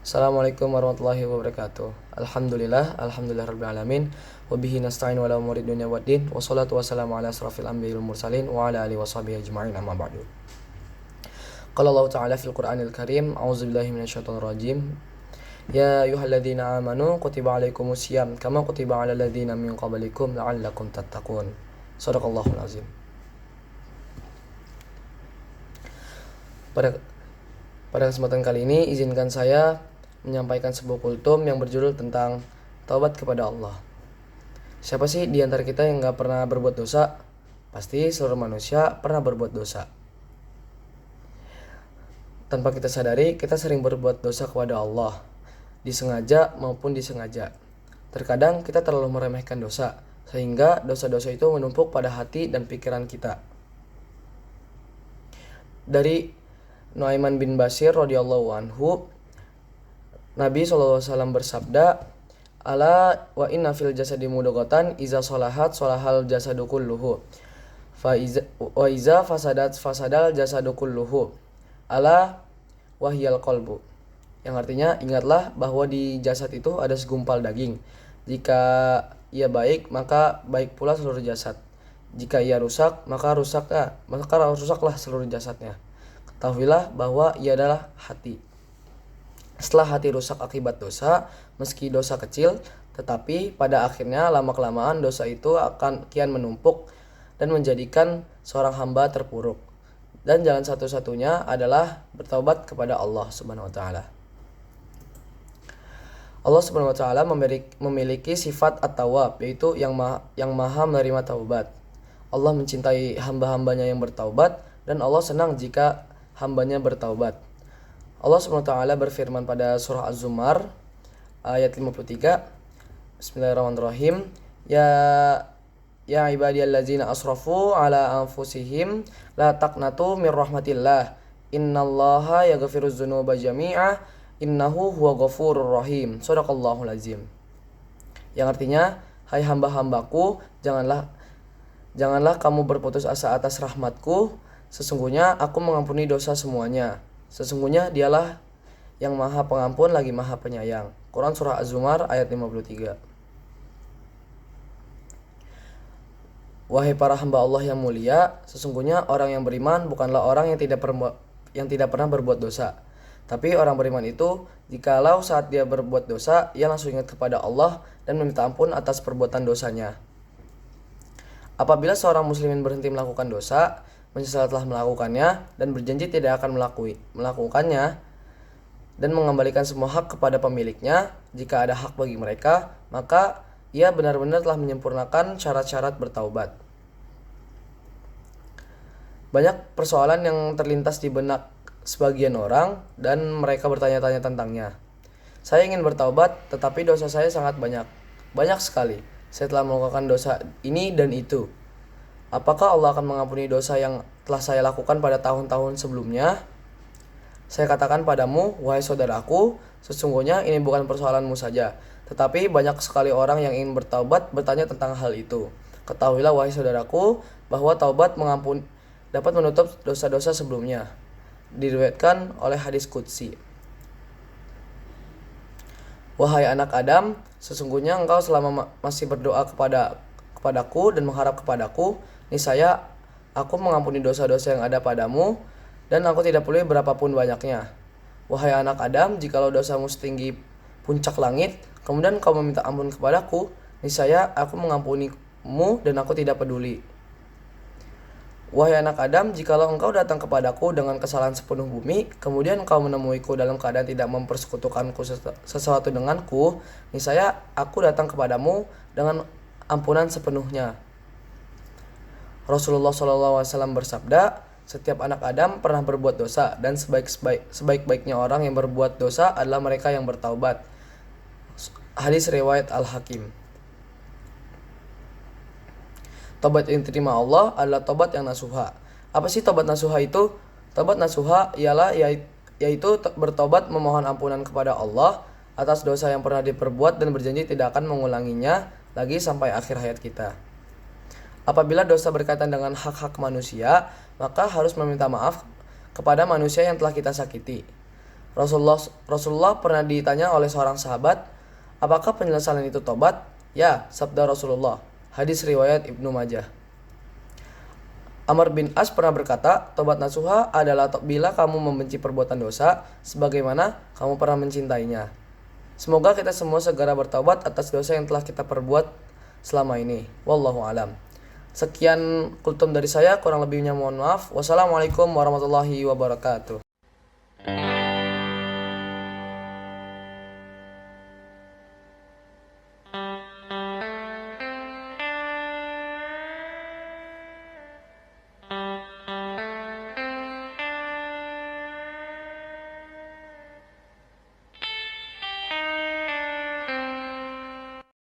Assalamualaikum warahmatullahi wabarakatuh. Alhamdulillah rabbil alamin. Wa bihi nasta'in wa la umuri dunya waddin. Wassalatu wassalamu ala asrafil anbiya'il mursalin wa ala alihi washabihi ajma'in amma ba'du. Qala Allah Ta'ala fil Qur'anil Karim, a'udzubillahi minasyaitonir rajim. Ya ayyuhalladzina amanu kutiba alaikumus syiyam kama kutiba alal ladzina min qablikum la'allakum tattaqun. Shadaqallahul azim. Pada kesempatan kali ini izinkan saya menyampaikan sebuah kultum yang berjudul tentang taubat kepada Allah. Siapa sih di antara kita yang gak pernah berbuat dosa? Pasti seluruh manusia pernah berbuat dosa. Tanpa kita sadari, kita sering berbuat dosa kepada Allah, disengaja maupun disengaja. Terkadang kita terlalu meremehkan dosa, sehingga dosa-dosa itu menumpuk pada hati dan pikiran kita. Dari Nu'aiman bin Bashir radhiyallahu anhu, Nabi SAW bersabda, "Ala wa inna fil jasadi mudghatan iza sholahat sholahal jasadu kulluhu wa iza fasadat fasadal jasadu kulluhu ala wahyal qalbu." Yang artinya, ingatlah bahwa di jasad itu ada segumpal daging. Jika ia baik, maka baik pula seluruh jasad. Jika ia rusak, maka rusaklah seluruh jasadnya. Ketahuilah bahwa ia adalah hati. Setelah hati rusak akibat dosa, meski dosa kecil, tetapi pada akhirnya lama-kelamaan dosa itu akan kian menumpuk dan menjadikan seorang hamba terpuruk. Dan jalan satu-satunya adalah bertaubat kepada Allah Subhanahu wa taala. Allah Subhanahu wa taala memiliki sifat at-tawwab, yaitu yang maha menerima taubat. Allah mencintai hamba-hambanya yang bertaubat, dan Allah senang jika hambanya bertaubat. Allah SWT berfirman pada surah Az-Zumar ayat 53, Bismillahirrahmanirrahim, Ya ibadiyallazina asrafu ala anfusihim la taqnatu mir rahmatillah innallaha yaghfiruz dzunuba jami'a innahu huwa ghafurur rahim. Shadaqallahul azim. Yang artinya, hai hamba-hambaku, janganlah kamu berputus asa atas rahmatku. Sesungguhnya aku mengampuni dosa semuanya. Sesungguhnya dialah yang maha pengampun lagi maha penyayang. Quran surah Az-Zumar ayat 53. Wahai para hamba Allah yang mulia, sesungguhnya orang yang beriman bukanlah orang yang tidak pernah berbuat dosa. Tapi orang beriman itu, jikalau saat dia berbuat dosa, ia langsung ingat kepada Allah dan meminta ampun atas perbuatan dosanya. Apabila seorang muslimin berhenti melakukan dosa, menyesal telah melakukannya, dan berjanji tidak akan melakukannya, dan mengembalikan semua hak kepada pemiliknya jika ada hak bagi mereka, maka ia benar-benar telah menyempurnakan syarat-syarat bertaubat. Banyak persoalan yang terlintas di benak sebagian orang, dan mereka bertanya-tanya tentangnya. Saya ingin bertaubat, tetapi dosa saya sangat banyak sekali. Saya telah melakukan dosa ini dan itu. Apakah Allah akan mengampuni dosa yang telah saya lakukan pada tahun-tahun sebelumnya? Saya katakan padamu, wahai saudaraku, sesungguhnya ini bukan persoalanmu saja, tetapi banyak sekali orang yang ingin bertaubat bertanya tentang hal itu. Ketahuilah wahai saudaraku, bahwa taubat dapat menutup dosa-dosa sebelumnya. Diriwayatkan oleh hadis qudsi. Wahai anak Adam, sesungguhnya engkau selama masih berdoa kepadaku dan mengharap kepadaku, niscaya aku mengampuni dosa-dosa yang ada padamu, dan aku tidak peduli berapapun banyaknya. Wahai anak Adam, jikalau dosamu setinggi puncak langit, kemudian kau meminta ampun kepadaku, niscaya aku mengampunimu dan aku tidak peduli. Wahai anak Adam, jikalau engkau datang kepadaku dengan kesalahan sepenuh bumi, kemudian engkau menemuiku dalam keadaan tidak mempersekutukanku sesuatu denganku, niscaya aku datang kepadamu dengan ampunan sepenuhnya. Rasulullah SAW bersabda, setiap anak Adam pernah berbuat dosa, dan sebaik-baiknya orang yang berbuat dosa adalah mereka yang bertaubat. Hadis riwayat Al-Hakim. Taubat yang diterima Allah adalah taubat yang nasuha. Apa sih taubat nasuha itu? Taubat nasuha yaitu bertobat memohon ampunan kepada Allah atas dosa yang pernah diperbuat dan berjanji tidak akan mengulanginya lagi sampai akhir hayat kita. Apabila dosa berkaitan dengan hak-hak manusia, maka harus meminta maaf kepada manusia yang telah kita sakiti. Rasulullah pernah ditanya oleh seorang sahabat, apakah penyesalan itu tobat? Ya, sabda Rasulullah. Hadis riwayat Ibnu Majah. Amr bin As pernah berkata, tobat nasuha adalah bila kamu membenci perbuatan dosa sebagaimana kamu pernah mencintainya. Semoga kita semua segera bertobat atas dosa yang telah kita perbuat selama ini. Wallahu alam. Sekian kultum dari saya, kurang lebihnya mohon maaf. Wassalamualaikum warahmatullahi wabarakatuh.